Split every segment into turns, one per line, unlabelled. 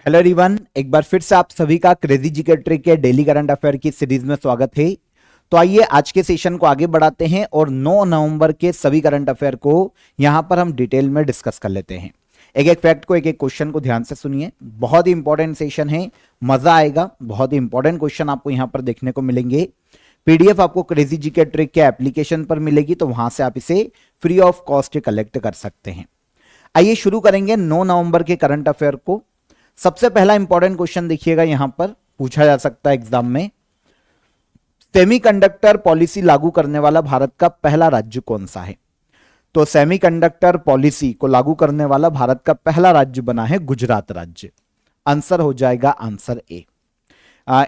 Hello everyone, एक बार फिर से आप सभी का क्रेजी जीके ट्रिक के डेली करंट अफेयर की सीरीज में स्वागत है। तो आइए आज के सेशन को आगे बढ़ाते हैं और 9 नवंबर के सभी करंट अफेयर को यहां पर हम डिटेल में डिस्कस कर लेते हैं। एक एक फैक्ट को, एक एक क्वेश्चन को ध्यान से सुनिए। बहुत ही इंपॉर्टेंट सेशन है, मजा आएगा। बहुत ही इंपॉर्टेंट क्वेश्चन आपको यहां पर देखने को मिलेंगे। पीडीएफ आपको क्रेजी जीके ट्रिक के एप्लीकेशन पर मिलेगी, तो वहां से आप इसे फ्री ऑफ कॉस्ट कलेक्ट कर सकते हैं। आइए शुरू करेंगे 9 नवंबर के करंट अफेयर को। सबसे पहला इंपॉर्टेंट क्वेश्चन देखिएगा, यहां पर पूछा जा सकता है एग्जाम में। सेमीकंडक्टर पॉलिसी लागू करने वाला भारत का पहला राज्य कौन सा है? तो सेमीकंडक्टर पॉलिसी को लागू करने वाला भारत का पहला राज्य बना है गुजरात राज्य। आंसर हो जाएगा आंसर ए।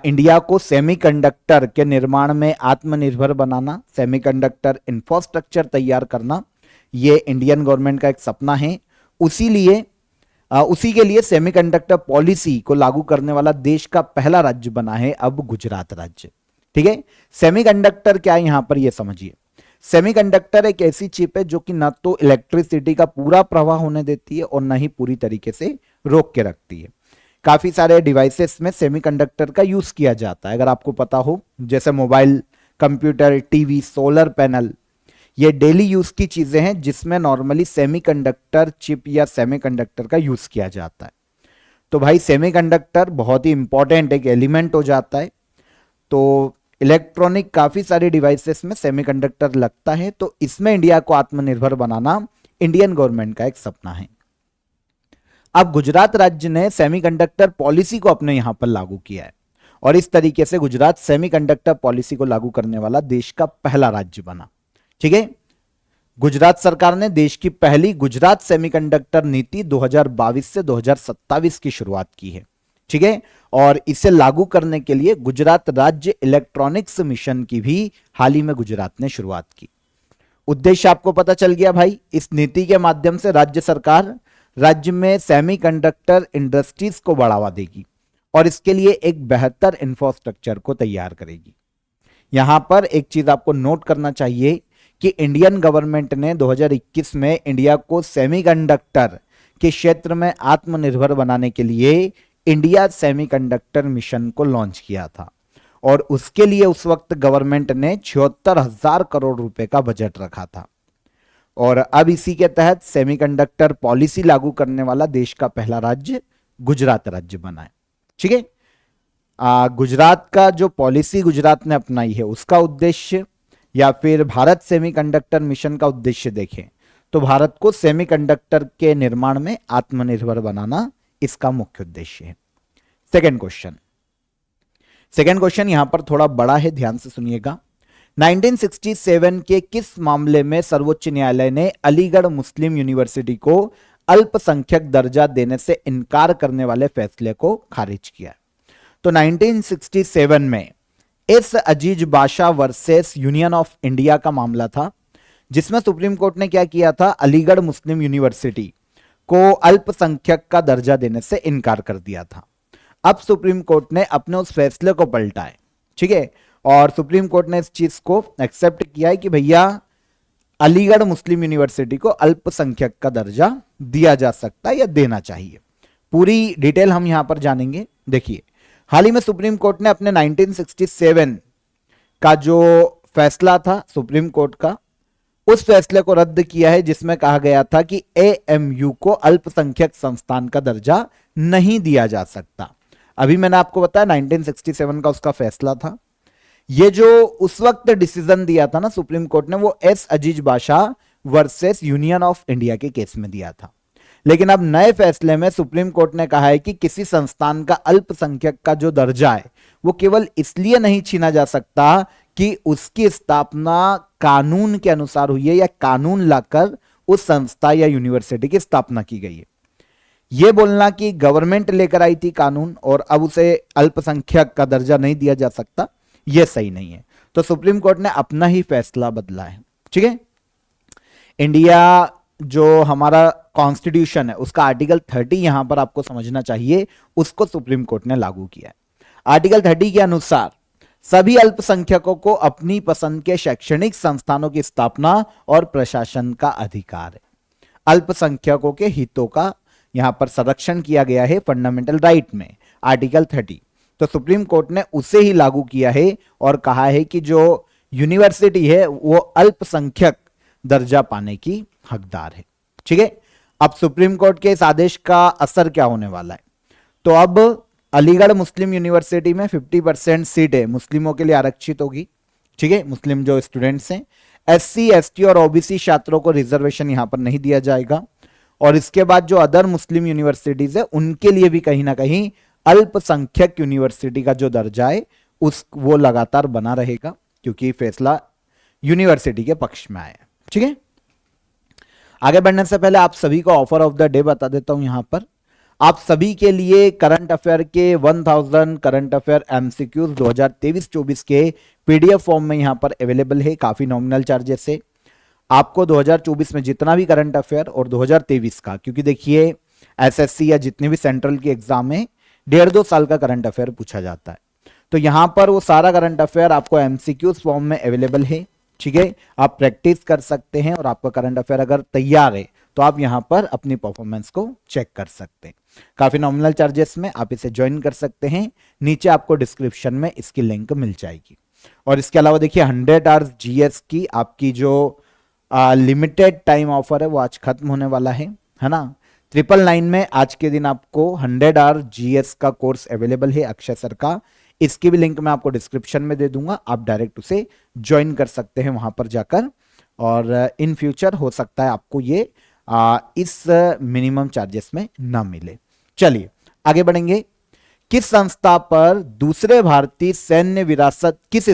इंडिया को सेमीकंडक्टर के निर्माण में आत्मनिर्भर बनाना, सेमीकंडक्टर इंफ्रास्ट्रक्चर तैयार करना, यह इंडियन गवर्नमेंट का एक सपना है। उसी के लिए सेमीकंडक्टर पॉलिसी को लागू करने वाला देश का पहला राज्य बना है अब गुजरात राज्य। ठीक है, सेमीकंडक्टर क्या है यहां पर यह समझिए। सेमीकंडक्टर एक ऐसी चिप है जो कि न तो इलेक्ट्रिसिटी का पूरा प्रवाह होने देती है और न ही पूरी तरीके से रोक के रखती है। काफी सारे डिवाइसेस में सेमीकंडक्टर का यूज किया जाता है, अगर आपको पता हो, जैसे mobile, computer, TV, solar panel, ये डेली यूज की चीजें हैं जिसमें नॉर्मली सेमीकंडक्टर चिप या सेमीकंडक्टर का यूज किया जाता है। तो भाई सेमीकंडक्टर बहुत ही इंपॉर्टेंट एक एलिमेंट हो जाता है। तो इलेक्ट्रॉनिक काफी सारे डिवाइसेस में सेमीकंडक्टर लगता है, तो इसमें इंडिया को आत्मनिर्भर बनाना इंडियन गवर्नमेंट का एक सपना है। अब गुजरात राज्य ने सेमीकंडक्टर पॉलिसी को अपने यहां पर लागू किया है और इस तरीके से गुजरात सेमीकंडक्टर पॉलिसी को लागू करने वाला देश का पहला राज्य बना। ठीक है, गुजरात सरकार ने देश की पहली गुजरात सेमीकंडक्टर नीति 2022 से 2027 की शुरुआत की है। ठीक है, और इसे लागू करने के लिए गुजरात राज्य इलेक्ट्रॉनिक्स मिशन की भी हाल ही में गुजरात ने शुरुआत की। उद्देश्य आपको पता चल गया भाई। इस नीति के माध्यम से राज्य सरकार राज्य में सेमीकंडक्टर इंडस्ट्रीज को बढ़ावा देगी और इसके लिए एक बेहतर इंफ्रास्ट्रक्चर को तैयार करेगी। यहां पर एक चीज आपको नोट करना चाहिए कि इंडियन गवर्नमेंट ने 2021 में इंडिया को सेमीकंडक्टर के क्षेत्र में आत्मनिर्भर बनाने के लिए इंडिया सेमीकंडक्टर मिशन को लॉन्च किया था और उसके लिए उस वक्त गवर्नमेंट ने 76,000 करोड़ रुपए का बजट रखा था। और अब इसी के तहत सेमीकंडक्टर पॉलिसी लागू करने वाला देश का पहला राज्य गुजरात राज्य बना है। ठीक है, गुजरात का जो पॉलिसी गुजरात ने अपनाई है उसका उद्देश्य या फिर भारत सेमीकंडक्टर मिशन का उद्देश्य देखें तो भारत को सेमीकंडक्टर के निर्माण में आत्मनिर्भर बनाना इसका मुख्य उद्देश्य है। सेकंड क्वेश्चन यहां पर थोड़ा बड़ा है, ध्यान से सुनिएगा। 1967 के किस मामले में सर्वोच्च न्यायालय ने अलीगढ़ मुस्लिम यूनिवर्सिटी को अल्पसंख्यक दर्जा देने से इनकार करने वाले फैसले को खारिज किया? तो 1967 में S Aziz Basha versus Union of India का मामला था, जिसमें सुप्रीम कोर्ट ने क्या किया था, अलीगढ़ मुस्लिम यूनिवर्सिटी को अल्पसंख्यक का दर्जा देने से इनकार कर दिया था। अब सुप्रीम कोर्ट ने अपने उस फैसले को पलटा है। ठीक है, और सुप्रीम कोर्ट ने इस चीज को एक्सेप्ट किया है कि भैया अलीगढ़ मुस्लिम यूनिवर्सिटी को अल्पसंख्यक का दर्जा दिया जा सकता है या देना चाहिए। पूरी डिटेल हम यहां पर जानेंगे। देखिए, हाल ही में सुप्रीम कोर्ट ने अपने 1967 का जो फैसला था सुप्रीम कोर्ट का, उस फैसले को रद्द किया है जिसमें कहा गया था कि एएमयू को अल्पसंख्यक संस्थान का दर्जा नहीं दिया जा सकता। अभी मैंने आपको बताया 1967 का उसका फैसला था। ये जो उस वक्त डिसीजन दिया था ना सुप्रीम कोर्ट ने, वो S Aziz Basha versus Union of India के केस में दिया था। लेकिन अब नए फैसले में सुप्रीम कोर्ट ने कहा है कि किसी संस्थान का अल्पसंख्यक का जो दर्जा है वो केवल इसलिए नहीं छीना जा सकता कि उसकी स्थापना कानून के अनुसार हुई है या कानून लाकर उस संस्था या यूनिवर्सिटी की स्थापना की गई है। यह बोलना कि गवर्नमेंट लेकर आई थी कानून और अब उसे अल्पसंख्यक का दर्जा नहीं दिया जा सकता, यह सही नहीं है। तो सुप्रीम कोर्ट ने अपना ही फैसला बदला है। ठीक है, इंडिया जो हमारा कॉन्स्टिट्यूशन है उसका आर्टिकल 30 यहां पर आपको समझना चाहिए, उसको सुप्रीम कोर्ट ने लागू किया है। आर्टिकल 30 के अनुसार सभी अल्पसंख्यकों को अपनी पसंद के शैक्षणिक संस्थानों की स्थापना और प्रशासन का अधिकार है। अल्पसंख्यकों के हितों का यहां पर संरक्षण किया गया है फंडामेंटल राइट में, आर्टिकल 30। तो सुप्रीम कोर्ट ने उसे ही लागू किया है और कहा है कि जो यूनिवर्सिटी है वो अल्पसंख्यक दर्जा पाने की हकदार है। ठीक है, अब सुप्रीम कोर्ट के इस आदेश का असर क्या होने वाला है? तो अब अलीगढ़ मुस्लिम यूनिवर्सिटी में 50% सीटें मुस्लिमों के लिए आरक्षित होगी। ठीक है, मुस्लिम जो स्टूडेंट्स हैं, एससी, एसटी और ओबीसी छात्रों को रिजर्वेशन यहां पर नहीं दिया जाएगा। और इसके बाद जो अदर मुस्लिम यूनिवर्सिटीज है उनके लिए भी कहीं ना कहीं अल्पसंख्यक यूनिवर्सिटी का जो दर्जा है वो लगातार बना रहेगा, क्योंकि फैसला यूनिवर्सिटी के पक्ष में आया। ठीक है, आगे बढ़ने से पहले आप सभी को ऑफर ऑफ द डे बता देता हूं। यहां पर आप सभी के लिए करंट अफेयर के 1000 करंट अफेयर एमसीक्यूज 2023-24 के पीडीएफ फॉर्म में यहां पर अवेलेबल है, काफी नॉमिनल चार्जेस से। आपको 2024 में जितना भी करंट अफेयर और 2023 का, क्योंकि देखिए एसएससी या जितने भी सेंट्रल की एग्जाम है 1.5-2 साल का करंट अफेयर पूछा जाता है, तो यहां पर वो सारा करंट अफेयर आपको एमसीक्यूज फॉर्म में अवेलेबल है। ठीक है, आप प्रैक्टिस कर सकते हैं और आपका करंट अफेयर अगर तैयार है तो आप यहां पर अपनी परफॉर्मेंस को चेक कर सकते हैं। काफी नॉमिनल चार्जेस में आप इसे ज्वाइन कर सकते हैं, नीचे आपको डिस्क्रिप्शन में इसकी लिंक मिल जाएगी। और इसके अलावा देखिए 100 आवर्स जीएस की आपकी जो लिमिटेड टाइम ऑफर है वो आज खत्म होने वाला है ना। 999 में आज के दिन आपको 100 आवर जीएस का कोर्स अवेलेबल है अक्षय सर का, इसकी भी लिंक मैं आपको डिस्क्रिप्शन में दे दूंगा, आप डायरेक्ट उसे ज्वाइन कर सकते हैं वहां पर जाकर। और इन फ्यूचर हो सकता है आपको ये इस मिनिमम चार्जेस में ना मिले। चलिए आगे बढ़ेंगे। किस संस्था पर दूसरे भारतीय सैन्य विरासत किस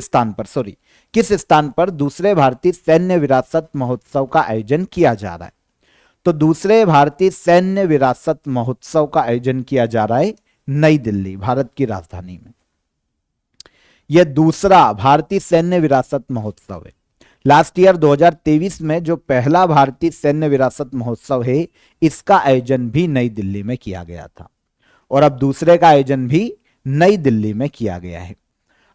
स्थान पर दूसरे भारतीय सैन्य विरासत महोत्सव का आयोजन किया जा रहा है? तो दूसरे भारतीय सैन्य विरासत महोत्सव का आयोजन किया जा रहा है नई दिल्ली, भारत की राजधानी में। यह दूसरा भारतीय सैन्य विरासत महोत्सव है। लास्ट ईयर 2023 में जो पहला भारतीय सैन्य विरासत महोत्सव है इसका आयोजन भी नई दिल्ली में किया गया था और अब दूसरे का आयोजन भी नई दिल्ली में किया गया है।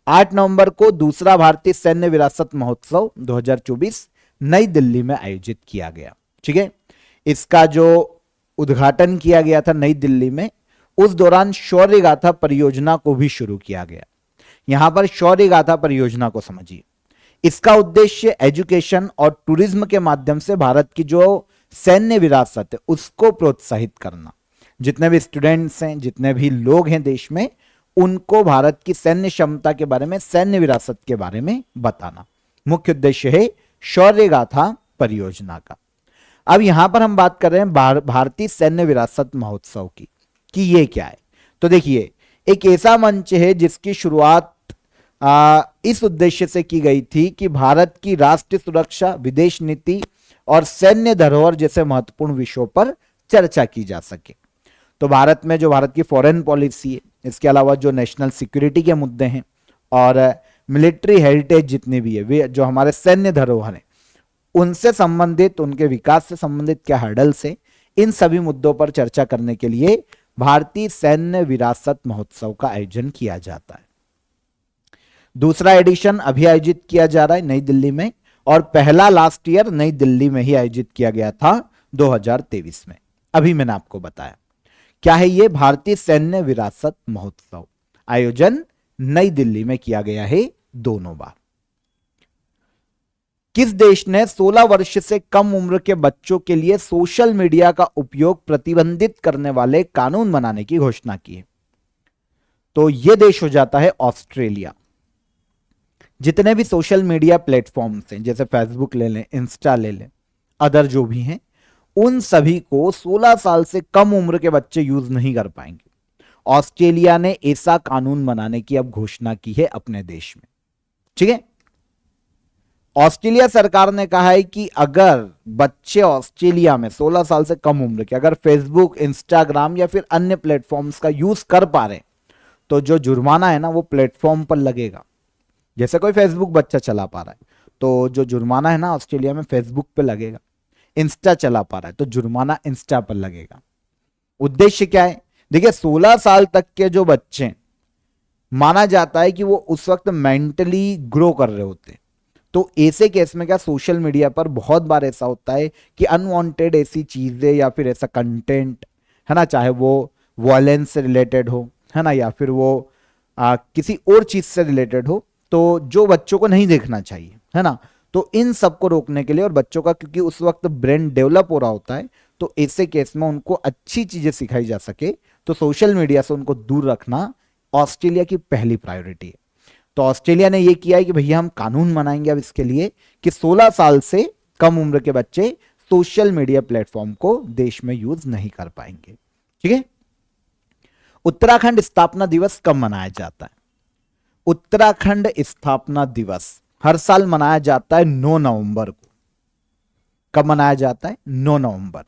8 नवंबर को दूसरा भारतीय सैन्य विरासत महोत्सव 2024 नई दिल्ली में आयोजित किया गया। ठीक है, इसका जो उद्घाटन किया गया था नई दिल्ली में, उस दौरान शौर्य गाथा परियोजना को भी शुरू किया गया। यहां पर शौर्य गाथा परियोजना को समझिए, इसका उद्देश्य एजुकेशन और टूरिज्म के माध्यम से भारत की जो सैन्य विरासत है उसको प्रोत्साहित करना। जितने भी स्टूडेंट्स हैं, जितने भी लोग हैं देश में, उनको भारत की सैन्य क्षमता के बारे में, सैन्य विरासत के बारे में बताना मुख्य उद्देश्य है शौर्य गाथा परियोजना का। अब यहां पर हम बात कर रहे हैं भारतीय सैन्य विरासत महोत्सव की कि ये क्या है। तो देखिए, एक ऐसा मंच है जिसकी शुरुआत इस उद्देश्य से की गई थी कि भारत की राष्ट्रीय सुरक्षा, विदेश नीति और सैन्य धरोहर जैसे महत्वपूर्ण विषयों पर चर्चा की जा सके। तो भारत में जो भारत की फॉरेन पॉलिसी है, इसके अलावा जो नेशनल सिक्योरिटी के मुद्दे हैं और मिलिट्री हेरिटेज जितने भी है, वे जो हमारे सैन्य धरोहर हैं, उनसे संबंधित, उनके विकास से संबंधित क्या हर्डल्स है, इन सभी मुद्दों पर चर्चा करने के लिए भारतीय सैन्य विरासत महोत्सव का आयोजन किया जाता है। दूसरा एडिशन अभी आयोजित किया जा रहा है नई दिल्ली में और पहला लास्ट ईयर नई दिल्ली में ही आयोजित किया गया था 2023 में। अभी मैंने आपको बताया क्या है ये भारतीय सैन्य विरासत महोत्सव। आयोजन नई दिल्ली में किया गया है दोनों बार। किस देश ने 16 वर्ष से कम उम्र के बच्चों के लिए सोशल मीडिया का उपयोग प्रतिबंधित करने वाले कानून बनाने की घोषणा की है? तो यह देश हो जाता है ऑस्ट्रेलिया। जितने भी सोशल मीडिया प्लेटफॉर्म्स हैं, जैसे फेसबुक ले लें, इंस्टा ले लें, अदर जो भी हैं, उन सभी को 16 साल से कम उम्र के बच्चे यूज नहीं कर पाएंगे। ऑस्ट्रेलिया ने ऐसा कानून बनाने की अब घोषणा की है अपने देश में। ठीक है, ऑस्ट्रेलिया सरकार ने कहा है कि अगर बच्चे ऑस्ट्रेलिया में 16 साल से कम उम्र के अगर फेसबुक, इंस्टाग्राम या फिर अन्य प्लेटफॉर्म्स का यूज कर पा रहे, तो जो जुर्माना है ना वो प्लेटफॉर्म पर लगेगा। जैसे कोई फेसबुक बच्चा चला पा रहा है तो जो जुर्माना है ना ऑस्ट्रेलिया में फेसबुक पे लगेगा। इंस्टा चला पा रहा है तो जुर्माना इंस्टा पर लगेगा। उद्देश्य क्या है? देखिए, 16 साल तक के जो बच्चे माना जाता है कि वो उस वक्त मेंटली ग्रो कर रहे होते, तो ऐसे केस में क्या सोशल मीडिया पर बहुत बार ऐसा होता है कि अनवांटेड ऐसी चीजें या फिर ऐसा कंटेंट है ना, चाहे वो वॉयलेंस से रिलेटेड हो, है ना, या फिर वो किसी और चीज से रिलेटेड हो, तो जो बच्चों को नहीं देखना चाहिए, है ना, तो इन सब को रोकने के लिए, और बच्चों का क्योंकि उस वक्त ब्रेन डेवलप हो रहा होता है, तो ऐसे केस में उनको अच्छी चीजें सिखाई जा सके, तो सोशल मीडिया से उनको दूर रखना ऑस्ट्रेलिया की पहली प्रायोरिटी है। तो ऑस्ट्रेलिया ने यह किया है कि भैया हम कानून बनाएंगे अब इसके लिए कि 16 साल से कम उम्र के बच्चे सोशल मीडिया प्लेटफॉर्म को देश में यूज नहीं कर पाएंगे। ठीक है। उत्तराखंड स्थापना दिवस कब मनाया जाता है? उत्तराखंड स्थापना दिवस हर साल मनाया जाता है 9 नवंबर को। कब मनाया जाता है? 9 नवंबर।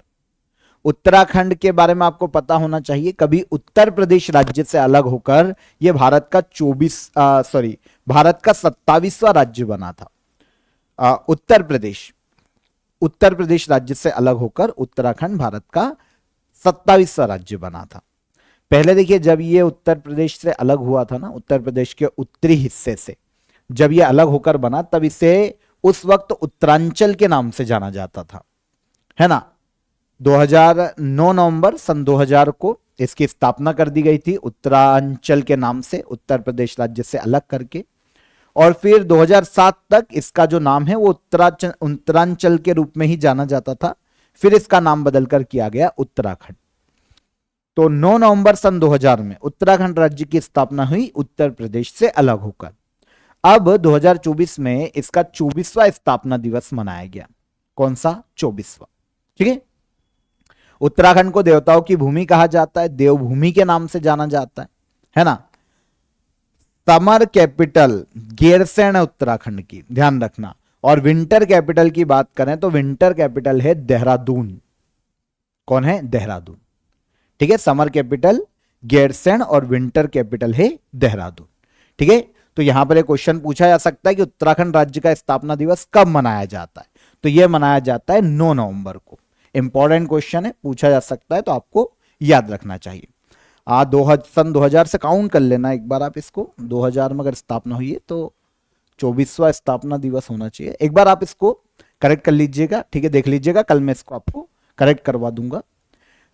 उत्तराखंड के बारे में आपको पता होना चाहिए, कभी उत्तर प्रदेश राज्य से अलग होकर यह भारत का 27वां राज्य बना था। उत्तर प्रदेश राज्य से अलग होकर उत्तराखंड भारत का 27वां राज्य बना था। पहले देखिए, जब ये उत्तर प्रदेश से अलग हुआ था ना, उत्तर प्रदेश के उत्तरी हिस्से से जब ये अलग होकर बना, तब इसे उस वक्त उत्तरांचल के नाम से जाना जाता था, है ना। 9 नवंबर सन 2000 को इसकी स्थापना कर दी गई थी उत्तरांचल के नाम से, उत्तर प्रदेश राज्य से अलग करके, और फिर 2007 तक इसका जो नाम है वो उत्तरांचल के रूप में ही जाना जाता था। फिर इसका नाम बदलकर किया गया उत्तराखंड। तो 9 नवंबर सन 2000 में उत्तराखंड राज्य की स्थापना हुई उत्तर प्रदेश से अलग होकर। अब 2024 में इसका 24वां स्थापना दिवस मनाया गया। कौन सा? 24वां। ठीक है। उत्तराखंड को देवताओं की भूमि कहा जाता है, देवभूमि के नाम से जाना जाता है ना। समर कैपिटल गैरसैंण है उत्तराखंड की, ध्यान रखना। और विंटर कैपिटल की बात करें तो विंटर कैपिटल है देहरादून। कौन है? देहरादून। ठीक है। समर कैपिटल गैरसैंण और विंटर कैपिटल है देहरादून। ठीक है। तो यहां पर एक क्वेश्चन पूछा जा सकता है कि उत्तराखंड राज्य का स्थापना दिवस कब मनाया जाता है? तो यह मनाया जाता है 9 नवंबर को। इंपॉर्टेंट क्वेश्चन है, पूछा जा सकता है, तो आपको याद रखना चाहिए। सन 2000 से काउंट कर लेना एक बार आप इसको। 2000 में अगर स्थापना हुई है तो 24वां स्थापना दिवस होना चाहिए। एक बार आप इसको करेक्ट कर लीजिएगा। ठीक है, देख लीजिएगा, कल मैं इसको आपको करेक्ट करवा दूंगा।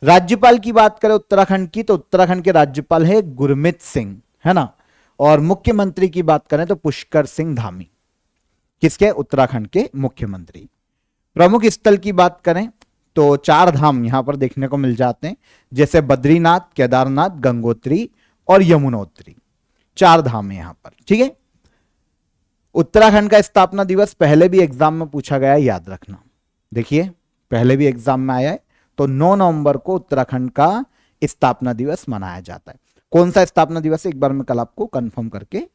राज्यपाल की बात करें उत्तराखंड की, तो उत्तराखंड के राज्यपाल है गुरमीत सिंह, है ना। और मुख्यमंत्री की बात करें तो पुष्कर सिंह धामी। किसके? उत्तराखंड के मुख्यमंत्री। प्रमुख स्थल की बात करें तो 4 धाम यहां पर देखने को मिल जाते हैं, जैसे बद्रीनाथ, केदारनाथ, गंगोत्री और यमुनोत्री। 4 धाम है यहां पर। ठीक है। उत्तराखंड का स्थापना दिवस पहले भी एग्जाम में पूछा गया है, याद रखना। देखिए, पहले भी एग्जाम में आया है। तो 9 नवंबर को उत्तराखंड का स्थापना दिवस मनाया जाता है। कौन सा स्थापना दिवस है, एक बार मैं कल आपको कंफर्म करके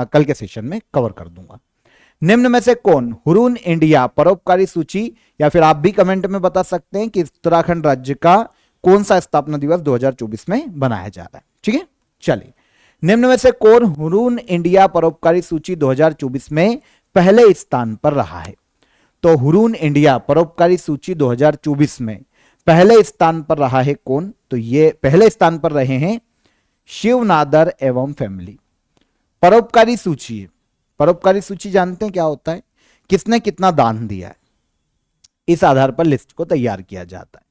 कल के सेशन में कवर कर दूंगा। निम्न में से कौन हुरून इंडिया परोपकारी सूची, या फिर आप भी कमेंट में बता सकते हैं कि उत्तराखंड राज्य का कौन सा स्थापना दिवस 2024 में बनाया जा रहा है। ठीक है। चलिए, निम्न में से कौन हुरून इंडिया परोपकारी सूची 2024 में पहले स्थान पर रहा है? तो हुरून इंडिया परोपकारी सूची 2024 में पहले स्थान पर रहा है कौन? तो ये पहले स्थान पर रहे हैं शिव नादर एवं फैमिली। परोपकारी सूची, परोपकारी सूची जानते हैं क्या होता है? किसने कितना दान दिया है, इस आधार पर लिस्ट को तैयार किया जाता है।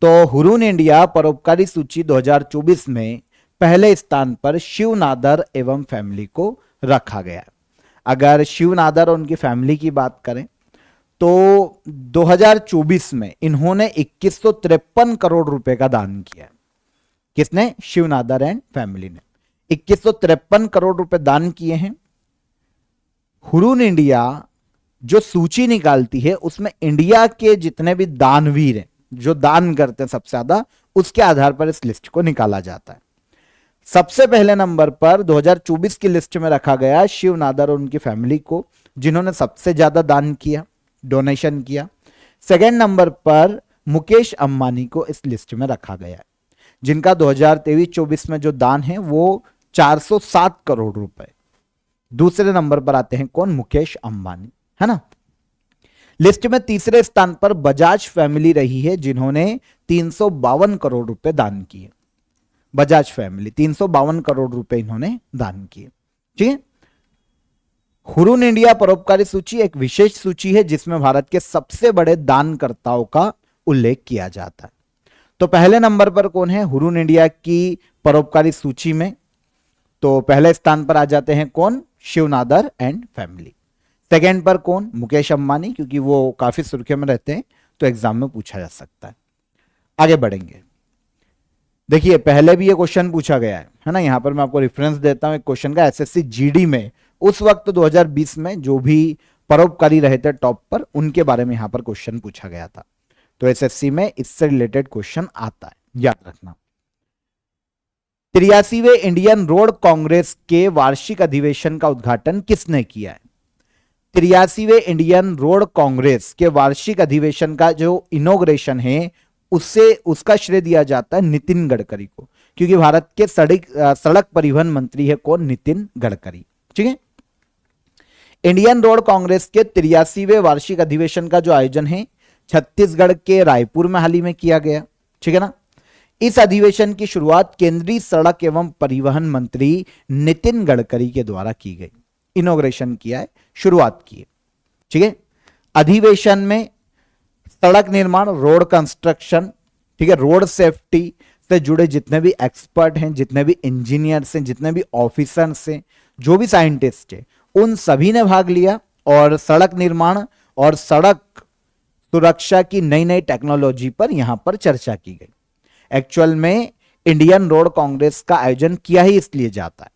तो हुरून इंडिया परोपकारी सूची 2024 में पहले स्थान पर शिव नादर एवं फैमिली को रखा गया है। अगर शिव नादर और उनकी फैमिली की बात करें तो 2024 में इन्होंने 2153 करोड़ रुपए का दान किया। किसने? शिव नादर एंड फैमिली ने 2153 करोड़ रुपए दान किए हैं। हुरून इंडिया जो सूची निकालती है उसमें इंडिया के जितने भी दानवीर हैं, जो दान करते हैं सबसे ज्यादा, उसके आधार पर इस लिस्ट को निकाला जाता है। सबसे पहले नंबर पर 2024 की लिस्ट में रखा गया शिव नादर और उनकी फैमिली को, जिन्होंने सबसे ज्यादा दान किया, डोनेशन किया। सेकेंड नंबर पर मुकेश अंबानी को इस लिस्ट में रखा गया है, जिनका 2023-24 में जो दान है वो 407 करोड़ रुपए। दूसरे नंबर पर आते हैं कौन? मुकेश अंबानी, है ना। लिस्ट में तीसरे स्थान पर बजाज फैमिली रही है, जिन्होंने 352 करोड़ रुपए दान किए। बजाज फैमिली 352 करोड़ रुपए इन्होंने दान किए। ठीक है। हुरून इंडिया परोपकारी सूची एक विशेष सूची है जिसमें भारत के सबसे बड़े दानकर्ताओं का उल्लेख किया जाता है। तो पहले नंबर पर कौन है हुरून इंडिया की परोपकारी सूची में? तो पहले स्थान पर आ जाते हैं कौन? Shiv Nadar and family. Second पर कौन? मुकेश अंबानी, क्योंकि वो काफी सुर्खियों में रहते हैं तो एग्जाम में पूछा जा सकता है। आगे बढ़ेंगे। देखिए पहले भी ये क्वेश्चन पूछा गया है ना, यहां पर मैं आपको रेफरेंस देता हूं एक क्वेश्चन का। एसएससी जीडी में उस वक्त 2020 में जो भी परोपकारी रहे थे टॉप पर, उनके बारे में यहां पर क्वेश्चन पूछा गया था। तो एसएससी में इससे रिलेटेड क्वेश्चन आता है, याद रखना। 83वें इंडियन रोड कांग्रेस के वार्षिक अधिवेशन का उद्घाटन किसने किया है? 83वें इंडियन रोड कांग्रेस के वार्षिक अधिवेशन का जो इनॉग्रेशन है उससे उसका श्रेय दिया जाता है नितिन गडकरी को, क्योंकि भारत के सड़क परिवहन मंत्री है कौन? नितिन गडकरी। ठीक है। इंडियन रोड कांग्रेस के 83वें वार्षिक अधिवेशन का जो आयोजन है छत्तीसगढ़ के रायपुर में हाल ही में किया गया। ठीक है ना। इस अधिवेशन की शुरुआत केंद्रीय सड़क एवं परिवहन मंत्री नितिन गडकरी के द्वारा की गई। इनॉग्रेशन किया है, शुरुआत की है। ठीक है। अधिवेशन में सड़क निर्माण, रोड कंस्ट्रक्शन, ठीक है, रोड सेफ्टी से जुड़े जितने भी एक्सपर्ट हैं, जितने भी इंजीनियर्स हैं, जितने भी ऑफिसर्स हैं, जो भी साइंटिस्ट हैं, उन सभी ने भाग लिया और सड़क निर्माण और सड़क सुरक्षा की नई नई टेक्नोलॉजी पर यहां पर चर्चा की गई। एक्चुअल में इंडियन रोड कांग्रेस का आयोजन किया ही इसलिए जाता है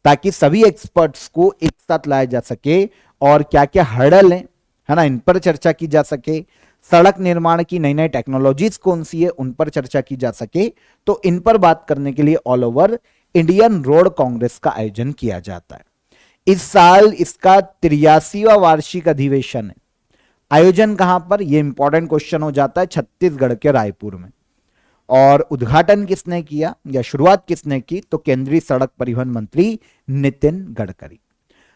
ताकि सभी एक्सपर्ट्स को एक साथ लाया जा सके और क्या क्या हर्डल है ना, इन पर चर्चा की जा सके। सड़क निर्माण की नई नई टेक्नोलॉजीज कौन सी है उन पर चर्चा की जा सके। तो इन पर बात करने के लिए all over Indian road Congress का आयोजन किया जाता है। इस साल इसका 83वां वार्षिक अधिवेशन है। आयोजन कहां पर? यह इंपॉर्टेंट क्वेश्चन हो जाता है, छत्तीसगढ़ के रायपुर में। और उद्घाटन किसने किया या शुरुआत किसने की? तो केंद्रीय सड़क परिवहन मंत्री नितिन गडकरी।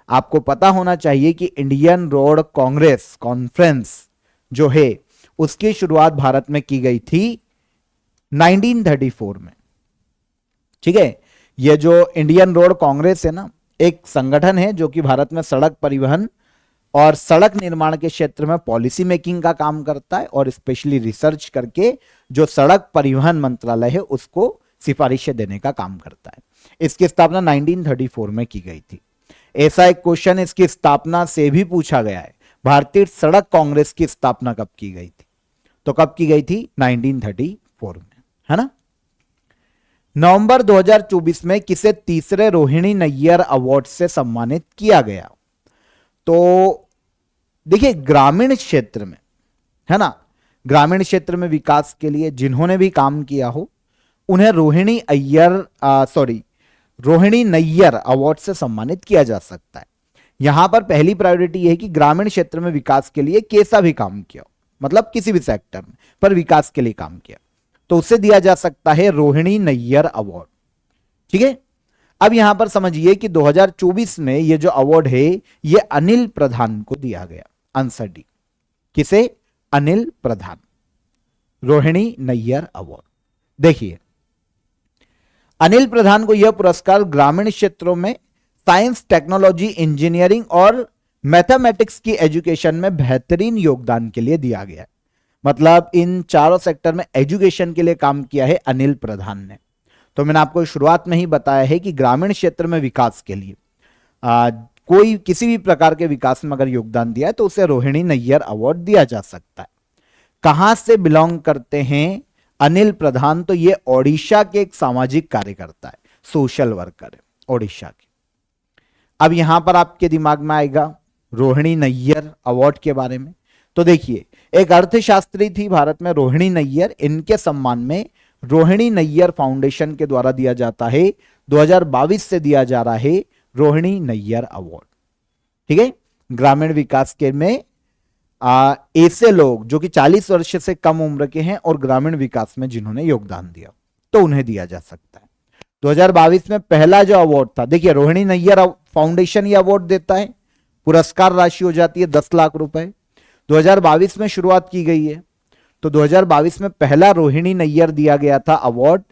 आपको पता होना चाहिए कि इंडियन रोड कांग्रेस कॉन्फ्रेंस जो है उसकी शुरुआत भारत में की गई थी 1934 में। ठीक है। यह जो इंडियन रोड कांग्रेस है ना, एक संगठन है जो कि भारत में सड़क परिवहन और सड़क निर्माण के क्षेत्र में पॉलिसी मेकिंग का काम करता है और स्पेशली रिसर्च करके जो सड़क परिवहन मंत्रालय है उसको सिफारिशें देने का काम करता है। इसकी स्थापना 1934 में की गई थी। ऐसा एक क्वेश्चन इसकी स्थापना से भी पूछा गया है, भारतीय सड़क कांग्रेस की स्थापना कब की गई थी? तो कब की गई थी? 1934 में, है ना। नवंबर 2024 में किसे तीसरे रोहिणी नैयर अवार्ड से सम्मानित किया गया? तो देखिए ग्रामीण क्षेत्र में, है ना, ग्रामीण क्षेत्र में विकास के लिए जिन्होंने भी काम किया हो उन्हें रोहिणी नैयर अवार्ड से सम्मानित किया जा सकता है। यहां पर पहली प्रायोरिटी यह है कि ग्रामीण क्षेत्र में विकास के लिए कैसा भी काम किया, मतलब किसी भी सेक्टर में पर विकास के लिए काम किया, तो उसे दिया जा सकता है रोहिणी नैयर अवार्ड। ठीक है। अब यहां पर समझिए कि 2024 में यह जो अवार्ड है यह अनिल प्रधान को दिया गया। Answer D. किसे? अनिल प्रधान, रोहिणी नैयर अवार्ड। देखिए अनिल प्रधान को यह पुरस्कार ग्रामीण क्षेत्रों में साइंस, टेक्नोलॉजी, इंजीनियरिंग और मैथमेटिक्स की एजुकेशन में बेहतरीन योगदान के लिए दिया गया है। मतलब इन चारों सेक्टर में एजुकेशन के लिए काम किया है अनिल प्रधान ने। तो मैंने आपको शुरुआत में ही बताया है कि ग्रामीण क्षेत्र में विकास के लिए कोई किसी भी प्रकार के विकास में अगर योगदान दिया है तो उसे रोहिणी नैयर अवार्ड दिया जा सकता है। कहां से बिलोंग करते हैं अनिल प्रधान? तो ये ओडिशा के एक सामाजिक कार्यकर्ता है, सोशल वर्कर है ओडिशा के। अब यहां पर आपके दिमाग में आएगा रोहिणी नैयर अवार्ड के बारे में। तो देखिए एक अर्थशास्त्री थी भारत में रोहिणी नैयर, इनके सम्मान में रोहिणी नैयर फाउंडेशन के द्वारा दिया जाता है। 2022 से दिया जा रहा है रोहिणी नैयर अवार्ड। ठीक है। ग्रामीण विकास के में ऐसे लोग जो कि 40 वर्ष से कम उम्र के हैं और ग्रामीण विकास में जिन्होंने योगदान दिया तो उन्हें दिया जा सकता है। 2022 में पहला जो अवार्ड था, देखिए रोहिणी नैयर फाउंडेशन ये अवार्ड देता है, पुरस्कार राशि हो जाती है 10 लाख रुपए। 2022 में शुरुआत की गई है, तो 2022 में पहला रोहिणी नैयर दिया गया था अवार्ड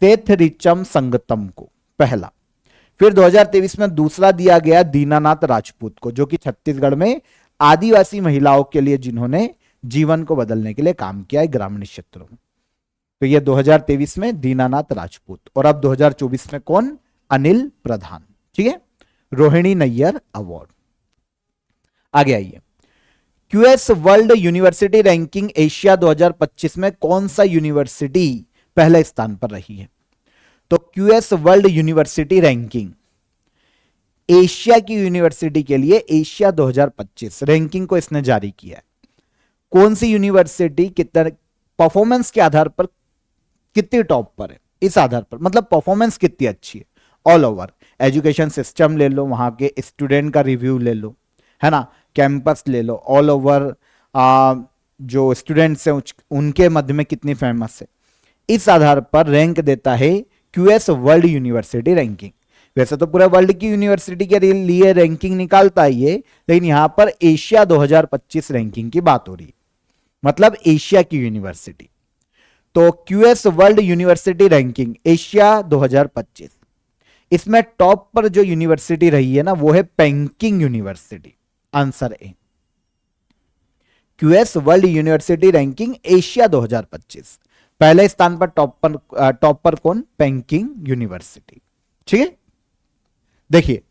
सेथरिचम संगतम को, पहला। फिर 2023 में दूसरा दिया गया दीनानाथ राजपूत को, जो कि छत्तीसगढ़ में आदिवासी महिलाओं के लिए जिन्होंने जीवन को बदलने के लिए काम किया है ग्रामीण क्षेत्रों में। तो ये 2023 में दीनानाथ राजपूत, और अब 2024 में कौन? अनिल प्रधान। ठीक है, रोहिणी नैयर अवार्ड। आगे आइए, QS world university ranking Asia 2025 में कौन सा यूनिवर्सिटी पहले स्थान पर रही है? तो QS world university ranking Asia की यूनिवर्सिटी के लिए एशिया 2025 रैंकिंग को इसने जारी किया है। कौन सी यूनिवर्सिटी कितने परफॉर्मेंस के आधार पर कितनी टॉप पर है, इस आधार पर, मतलब परफॉर्मेंस कितनी अच्छी है। ऑल ओवर एजुकेशन सिस्टम ले लो, वहां के स्टूडेंट का रिव्यू ले लो, है ना, कैंपस ले लो, ऑल ओवर जो स्टूडेंट्स हैं उनके मध्य में कितनी फेमस है, इस आधार पर रैंक देता है क्यूएस वर्ल्ड यूनिवर्सिटी रैंकिंग। वैसे तो पूरा वर्ल्ड की यूनिवर्सिटी के लिए रैंकिंग निकालता है ये, लेकिन यहां पर एशिया 2025 रैंकिंग की बात हो रही है, मतलब एशिया की यूनिवर्सिटी। तो QS world university ranking Asia 2025, इसमें टॉप पर जो यूनिवर्सिटी रही है ना, वो है packing university. Answer A, QS world university ranking Asia 2025, पहले स्थान पर टॉप पर कौन? Packing university. ठीक है, देखिए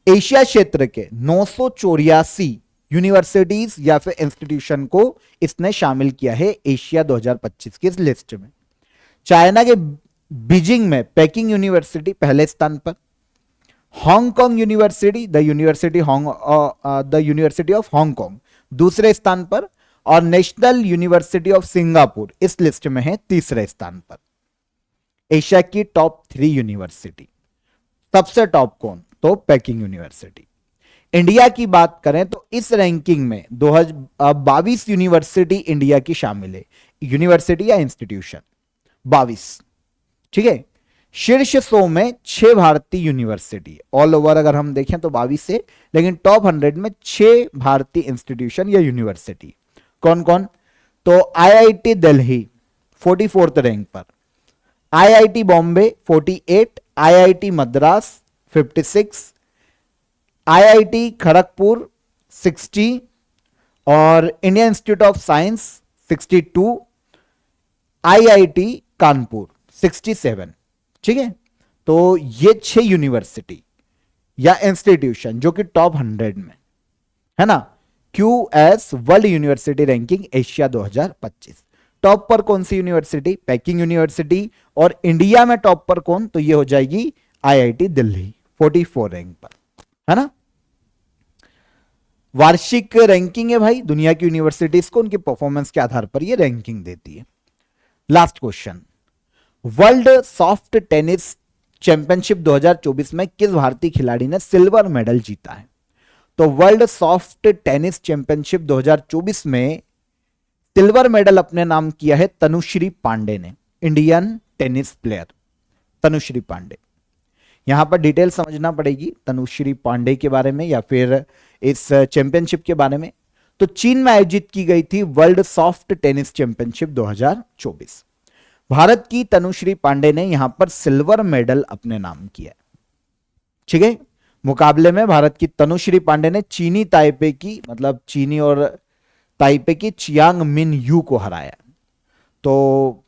एशिया क्षेत्र के 984 यूनिवर्सिटीज या फिर इंस्टीट्यूशन को इसने शामिल किया है एशिया 2025 की इस लिस्ट में। चाइना के बीजिंग में पेकिंग यूनिवर्सिटी पहले स्थान पर, Hong Kong university the university of Hong Kong दूसरे स्थान पर, और नेशनल यूनिवर्सिटी ऑफ सिंगापुर इस लिस्ट में है तीसरे स्थान पर। एशिया की टॉप 3 यूनिवर्सिटी, सबसे टॉप कौन? तो पेकिंग यूनिवर्सिटी। इंडिया की बात करें तो इस रैंकिंग में 22 यूनिवर्सिटी इंडिया की शामिल है, यूनिवर्सिटी या इंस्टीट्यूशन 22। ठीक है, शीर्ष 100 में 6 भारतीय यूनिवर्सिटी, ऑल ओवर अगर हम देखें तो 22 है, लेकिन टॉप 100 में 6 भारतीय इंस्टीट्यूशन या यूनिवर्सिटी। कौन कौन? तो आईआईटी दिल्ली 44th रैंक पर, IIT Bombay 48, IIT Madras 56, IIT Kharagpur 60, और Indian institute of science 62, IIT Kanpur 67। ठीक है, तो ये 6 यूनिवर्सिटी या इंस्टीट्यूशन जो कि टॉप 100 में है ना, QS world university ranking Asia 2025। Top पर कौन सी यूनिवर्सिटी? Packing university. और इंडिया में टॉप पर कौन? तो ये हो जाएगी आईआईटी दिल्ली 44 रैंक पर, है ना। वार्षिक रैंकिंग है भाई, दुनिया की यूनिवर्सिटीज को उनके परफॉर्मेंस के आधार पर ये रैंकिंग देती है। Last question, world soft tennis championship 2024 में किस भारतीय खिलाड़ी ने सिल्वर मेडल जीता है? तो वर्ल्ड सॉफ्ट टेनिस चैंपियनशिप 2024 में सिल्वर मेडल अपने नाम किया है तनुश्री पांडे ने, Indian tennis player Tanushree Pandey. यहां पर डिटेल समझना पड़ेगी तनुश्री पांडे के बारे में या फिर इस चैंपियनशिप के बारे में। तो चीन में आयोजित की गई थी world soft tennis championship 2024। Bharat की तनुश्री पांडे ने यहां पर सिल्वर मेडल अपने नाम किया। ठीक है, मुकाबले में भारत की तनुश्री पांडे ने चीनी ताइपे की, मतलब चीनी और ताइपे की चियांग मिन यू को हराया। तो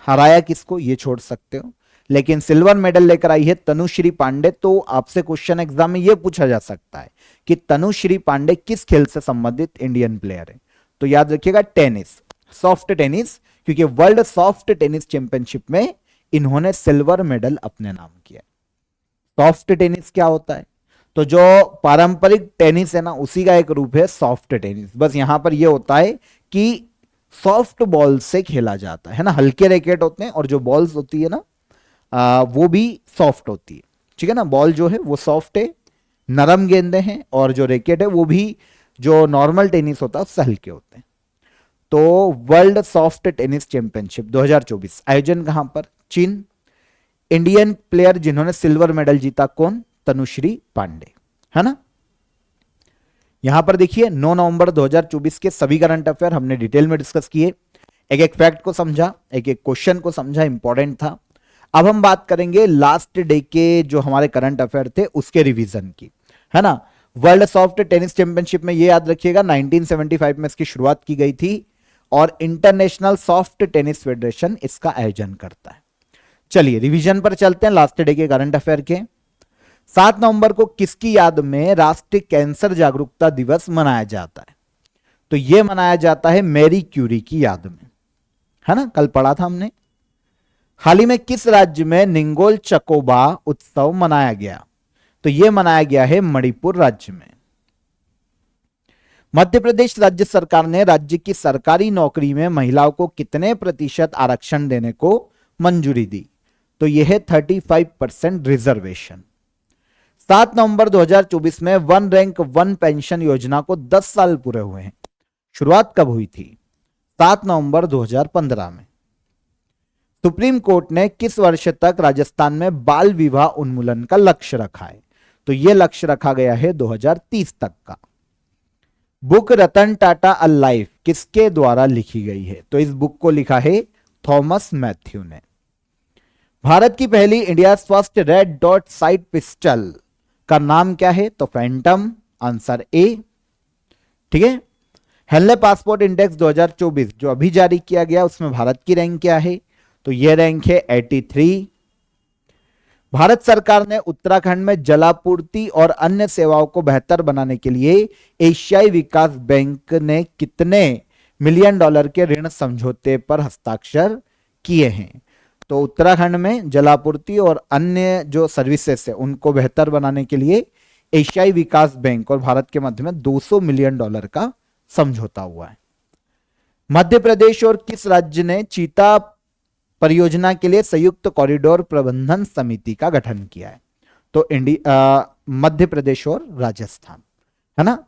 हराया किसको ये छोड़ सकते हो, लेकिन सिल्वर मेडल लेकर आई है तनुश्री पांडे। तो आपसे क्वेश्चन एग्जाम में यह पूछा जा सकता है कि तनुश्री पांडे किस खेल से संबंधित इंडियन प्लेयर है? तो याद रखिएगा टेनिस, सॉफ्ट टेनिस, क्योंकि वर्ल्ड सॉफ्ट टेनिस चैंपियनशिप में इन्होंने सिल्वर मेडल अपने नाम किया। सॉफ्ट टेनिस क्या होता है? तो जो पारंपरिक टेनिस है ना, उसी का एक रूप है सॉफ्ट टेनिस। बस यहां पर यह होता है कि सॉफ्ट बॉल से खेला जाता है ना, हल्के रैकेट होते हैं और जो बॉल्स होती है ना वो भी सॉफ्ट होती है। ठीक है ना, बॉल जो है वो सॉफ्ट है, नरम गेंदे हैं, और जो रैकेट है वो भी जो नॉर्मल टेनिस होता है उससे हल्के होते हैं। तो वर्ल्ड सॉफ्ट टेनिस चैंपियनशिप 2024 आयोजन कहां पर? चीन। इंडियन प्लेयर जिन्होंने सिल्वर मेडल जीता कौन? तनुश्री पांडे, है ना। यहां पर देखिए 9 नवंबर 2024 के सभी करंट अफेयर हमने डिटेल में डिस्कस किए, एक एक फैक्ट को समझा, एक एक क्वेश्चन को समझा, इंपॉर्टेंट था। अब हम बात करेंगे लास्ट डे के जो हमारे करंट अफेयर थे उसके रिवीजन की, है ना। वर्ल्ड सॉफ्ट टेनिस चैंपियनशिप में ये याद रखिएगा 1975 में इसकी शुरुआत की गई थी और इंटरनेशनल सॉफ्ट टेनिस फेडरेशन इसका आयोजन करता है। चलिए रिवीजन पर चलते हैं लास्ट डे के करंट अफेयर के। 7 नवंबर को किसकी याद में राष्ट्रीय कैंसर जागरूकता दिवस मनाया जाता है? तो यह मनाया जाता है मैरी क्यूरी की याद में, है ना, कल पढ़ा था हमने। हाल ही में किस राज्य में निंगोल चकोबा उत्सव मनाया गया? तो यह मनाया गया है मणिपुर राज्य में। मध्य प्रदेश राज्य सरकार ने राज्य की सरकारी नौकरी में महिलाओं को कितने प्रतिशत आरक्षण देने को मंजूरी दी? तो यह है 35% रिजर्वेशन। 7 नवंबर 2024 में वन रैंक वन पेंशन योजना को 10 साल पूरे हुए हैं। शुरुआत कब हुई थी? 7 नवंबर 2015 में। सुप्रीम कोर्ट ने किस वर्ष तक राजस्थान में बाल विवाह उन्मूलन का लक्ष्य रखा है? तो यह लक्ष्य रखा गया है 2030 तक का। Book Ratan Tata a life किसके द्वारा लिखी गई है? तो इस बुक को लिखा है थॉमस मैथ्यू ने। भारत की पहली India first red dot site pistol का नाम क्या है? तो फैंटम, आंसर ए। ठीक है। हेनले पासपोर्ट इंडेक्स 2024 जो अभी जारी किया गया उसमें भारत की रैंक क्या है? तो यह रैंक है 83। भारत सरकार ने उत्तराखंड में जलापूर्ति और अन्य सेवाओं को बेहतर बनाने के लिए एशियाई विकास बैंक ने कितने $1 मिलियन के ऋण समझौते पर हस्ताक्षर किए हैं? तो उत्तराखंड में जलापूर्ति और अन्य जो सर्विसेज है उनको बेहतर बनाने के लिए एशियाई विकास बैंक और भारत के मध्य में $200 मिलियन का समझौता हुआ है। मध्य प्रदेश और किस राज्य ने चीता परियोजना के लिए संयुक्त कॉरिडोर प्रबंधन समिति का गठन किया है? तो मध्य प्रदेश और राजस्थान, है ना।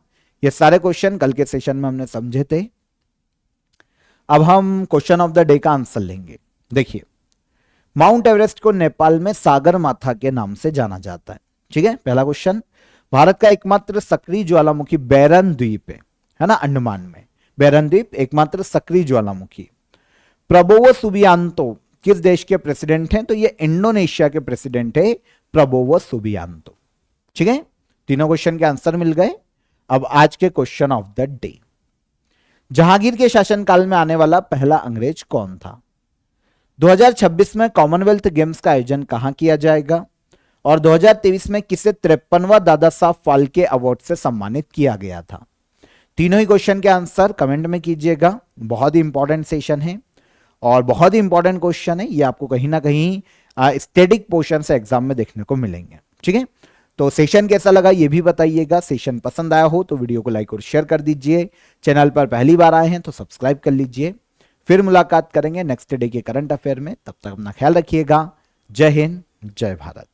ये सारे क्वेश्चन कल के सेशन में हमने समझे थे। अब हम क्वेश्चन ऑफ द डे का आंसर लेंगे। देखिए, माउंट एवरेस्ट को नेपाल में सागर माथा के नाम से जाना जाता है। ठीक है। पहला क्वेश्चन, भारत का एकमात्र सक्रिय ज्वालामुखी बैरन द्वीप है ना, अंडमान में बैरन द्वीप एकमात्र सक्रिय ज्वालामुखी। प्रबोवो सुबियांतो किस देश के प्रेसिडेंट हैं? तो ये इंडोनेशिया के प्रेसिडेंट है प्रबोवो सुबियांतो। ठीक है। तीनों क्वेश्चन के आंसर मिल गए। अब आज के question of the day, Jahangir के शासनकाल में आने वाला पहला अंग्रेज कौन था? 2026 में कॉमनवेल्थ गेम्स का आयोजन कहां किया जाएगा? और 2023 में किसे 53वां दादा साहब फाल्के अवार्ड से सम्मानित किया गया था? तीनों ही क्वेश्चन के आंसर कमेंट में कीजिएगा। बहुत ही इंपॉर्टेंट सेशन है और बहुत ही इंपॉर्टेंट क्वेश्चन है। ये आपको कहीं ना कहीं स्टैटिक पोर्शन से एग्जाम में देखने को मिलेंगे। ठीक है। तो सेशन कैसा लगा ये भी बताइएगा। सेशन पसंद आया हो तो वीडियो को लाइक और शेयर कर दीजिए। चैनल पर पहली बार आए हैं तो सब्सक्राइब कर लीजिए। फिर मुलाकात करेंगे नेक्स्ट डे के करंट अफेयर में। तब तक अपना ख्याल रखिएगा। जय हिंद, जय भारत।